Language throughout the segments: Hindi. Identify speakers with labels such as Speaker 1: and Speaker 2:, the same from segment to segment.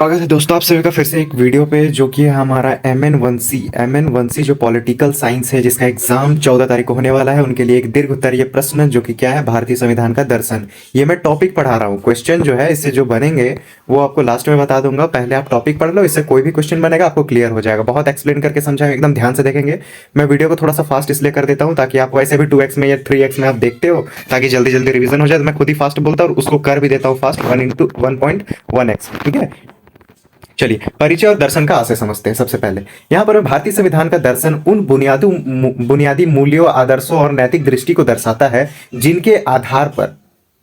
Speaker 1: स्वागत है दोस्तों आप सभी का फिर से एक वीडियो पे जो कि है हमारा एम एन वन सी जो पॉलिटिकल साइंस है जिसका एग्जाम 14 तारीख को होने वाला है। उनके लिए एक दीर्घ उत्तरीय प्रश्न जो कि क्या है, भारतीय संविधान का दर्शन। ये मैं टॉपिक पढ़ा रहा हूँ, क्वेश्चन जो है इससे जो बनेंगे वो आपको लास्ट में बता दूंगा। पहले आप टॉपिक पढ़ लो, इससे कोई भी क्वेश्चन बनेगा आपको क्लियर हो जाएगा। बहुत एक्सप्लेन करके समझाएंगे, एकदम ध्यान से देखेंगे। मैं वीडियो को थोड़ा सा फास्ट इसलिए कर देता हूँ ताकि आप वैसे भी 2x में या 3x में आप देखते हो, ताकि जल्दी जल्दी रिविजन हो जाए। तो मैं खुद ही फास्ट बोलता हूँ और उसको कर भी देता हूँ फास्ट 1:1.1x। ठीक है, चलिए परिचय और दर्शन का आशय समझते हैं। सबसे पहले यहाँ पर भारतीय संविधान का दर्शन उन बुनियादी मूल्यों, आदर्शों और नैतिक दृष्टि को दर्शाता है जिनके आधार पर,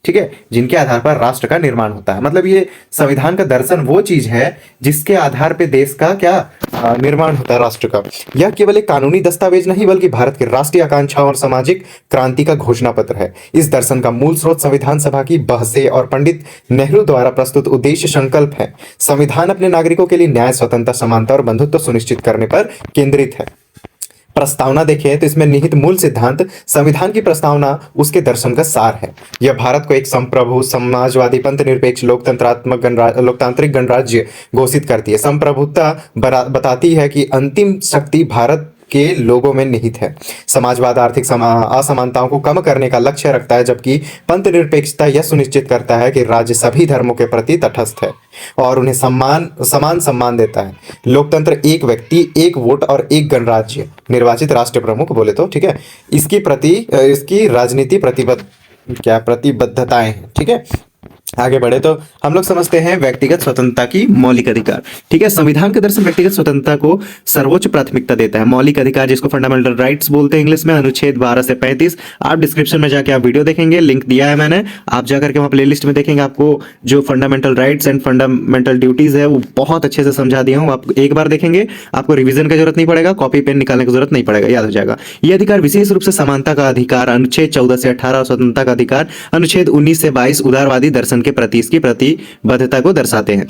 Speaker 1: ठीक है, जिनके आधार पर राष्ट्र का निर्माण होता है। मतलब ये संविधान का दर्शन वो चीज है जिसके आधार पे देश का क्या निर्माण होता है, राष्ट्र का। यह केवल एक कानूनी दस्तावेज नहीं बल्कि भारत की राष्ट्रीय आकांक्षाओं और सामाजिक क्रांति का घोषणा पत्र है। इस दर्शन का मूल स्रोत संविधान सभा की बहसें और पंडित नेहरू द्वारा प्रस्तुत उद्देश्य संकल्प है। संविधान अपने नागरिकों के लिए न्याय, स्वतंत्रता, समानता और बंधुत्व सुनिश्चित करने पर केंद्रित है। प्रस्तावना देखें तो इसमें निहित मूल सिद्धांत, संविधान की प्रस्तावना उसके दर्शन का सार है। यह भारत को एक संप्रभु, समाजवादी, पंथ निरपेक्ष, लोकतांत्रिक गणराज्य घोषित करती है। संप्रभुता बताती है कि अंतिम शक्ति भारत के लोगों में निहित है। समाजवाद आर्थिक असमानताओं को कम करने का लक्ष्य रखता है, जबकि पंथ निरपेक्षता यह सुनिश्चित करता है कि राज्य सभी धर्मों के प्रति तटस्थ है और उन्हें समान सम्मान देता है। लोकतंत्र एक व्यक्ति, एक वोट और एक गणराज्य, निर्वाचित राष्ट्र प्रमुख बोले तो, ठीक है, इसकी राजनीति प्रतिबद्धताएं हैं। ठीक है, आगे बढ़े तो हम लोग समझते हैं व्यक्तिगत स्वतंत्रता की मौलिक अधिकार। ठीक है, संविधान का दर्शन व्यक्तिगत स्वतंत्रता को सर्वोच्च प्राथमिकता देता है। मौलिक अधिकार जिसको फंडामेंटल राइट्स बोलते हैं इंग्लिश में, अनुच्छेद 12 से 35। आप डिस्क्रिप्शन में जाके आप वीडियो देखेंगे, लिंक दिया है मैंने, आप जाकर के वहां प्लेलिस्ट में देखेंगे। आपको जो fundamental rights and fundamental duties है वो बहुत अच्छे से समझा दिया हूँ। आप एक बार देखेंगे, आपको रिविजन की जरूरत नहीं पड़ेगा, कॉपी पेन निकालने की जरूरत नहीं पड़ेगा, याद हो जाएगा। ये अधिकार विशेष रूप से समानता का अधिकार अनुच्छेद 14 से 18, स्वतंत्रता का अधिकार अनुच्छेद 19 से 22 उदारवादी दर्शन के प्रति इसकी प्रतिबद्धता को दर्शाते हैं।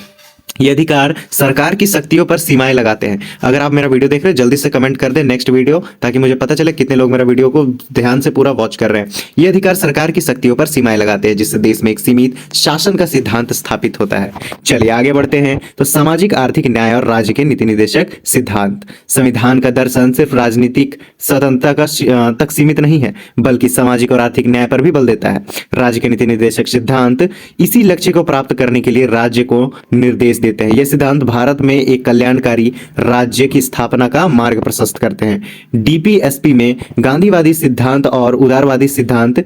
Speaker 1: ये अधिकार सरकार की शक्तियों पर सीमाएं लगाते हैं। अगर आप मेरा वीडियो देख रहे हैं जल्दी से कमेंट कर दें नेक्स्ट वीडियो, ताकि मुझे पता चले कितने लोग मेरा वीडियो को ध्यान से पूरा वॉच कर रहे हैं। ये अधिकार सरकार की शक्तियों पर सीमाएं लगाते हैं, जिससे देश में एक सीमित शासन का सिद्धांत स्थापित होता है। चलिए आगे बढ़ते हैं तो सामाजिक, आर्थिक न्याय और राज्य के नीति निर्देशक सिद्धांत। संविधान का दर्शन सिर्फ राजनीतिक स्वतंत्रता तक सीमित नहीं है, बल्कि सामाजिक और आर्थिक न्याय पर भी बल देता है। राज्य के नीति निर्देशक सिद्धांत इसी लक्ष्य को प्राप्त करने के लिए राज्य को निर्देश देते हैं। ये सिद्धांत भारत में एक कल्याणकारी राज्य की स्थापना का मार्ग प्रशस्त करते हैं। डीपीएसपी में गांधीवादी सिद्धांत और उदारवादी सिद्धांत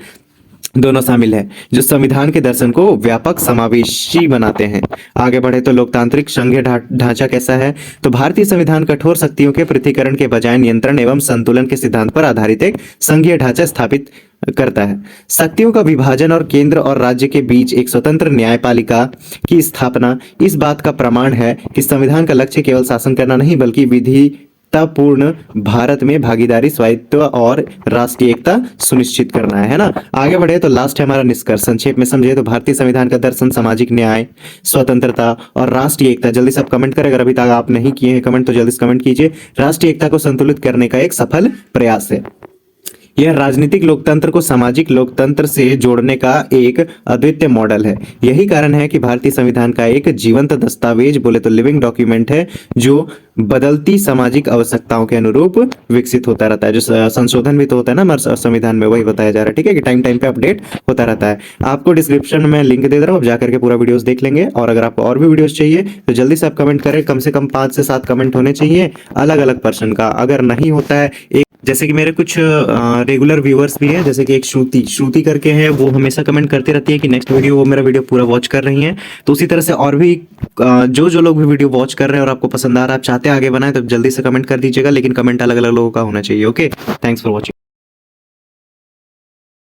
Speaker 1: दोनों शामिल है, जो संविधान के दर्शन को व्यापक समावेशी बनाते हैं। आगे बढ़े तो लोकतांत्रिक संघीय ढांचा कैसा है, तो भारतीय संविधान कठोर शक्तियों के पृथक्करण के बजाय नियंत्रण एवं संतुलन के सिद्धांत पर आधारित एक संघीय ढांचा स्थापित करता है। शक्तियों का विभाजन और केंद्र और राज्य के बीच एक स्वतंत्र न्यायपालिका की स्थापना इस बात का प्रमाण है कि संविधान का लक्ष्य केवल शासन करना नहीं, बल्कि विविधतापूर्ण भारत में भागीदारी, स्वायत्त और राष्ट्रीय एकता सुनिश्चित करना है ना। आगे बढ़े तो लास्ट है हमारा निष्कर्ष। संक्षेप में समझे तो भारतीय संविधान का दर्शन सामाजिक न्याय, स्वतंत्रता और राष्ट्रीय एकता, जल्दी से आप कमेंट करें, अगर अभी तक आप नहीं किए हैं कमेंट तो जल्दी से कमेंट कीजिए, राष्ट्रीय एकता को संतुलित करने का एक सफल प्रयास है। यह राजनीतिक लोकतंत्र को सामाजिक लोकतंत्र से जोड़ने का एक अद्वितीय मॉडल है। यही कारण है कि भारतीय संविधान का एक जीवंत दस्तावेज बोले तो लिविंग डॉक्यूमेंट है, जो बदलती सामाजिक आवश्यकताओं के अनुरूप विकसित होता रहता है। जो संशोधन भी तो होता है ना हमारे संविधान में, वही बताया जा रहा है। ठीक है, कि टाइम टाइम पे अपडेट होता रहता है। आपको डिस्क्रिप्शन में लिंक दे रहा हूँ, आप जाकर के पूरा वीडियोस देख लेंगे। और अगर आपको और भी वीडियोस चाहिए तो जल्दी से आप कमेंट करें, कम से कम 5 से 7 कमेंट होने चाहिए अलग अलग पर्सन का। अगर नहीं होता है, एक जैसे कि मेरे कुछ रेगुलर व्यूअर्स भी हैं, जैसे कि एक श्रुति करके है, वो हमेशा कमेंट करते रहती है कि नेक्स्ट वीडियो, वो मेरा वीडियो पूरा वॉच कर रही हैं। तो उसी तरह से और भी जो लोग भी वीडियो वॉच कर रहे हैं और आपको पसंद आ रहा है, आप चाहते हैं आगे बनाए, तो जल्दी से कमेंट कर दीजिएगा, लेकिन कमेंट अलग अलग लोगों का होना चाहिए। Okay, thanks for watching.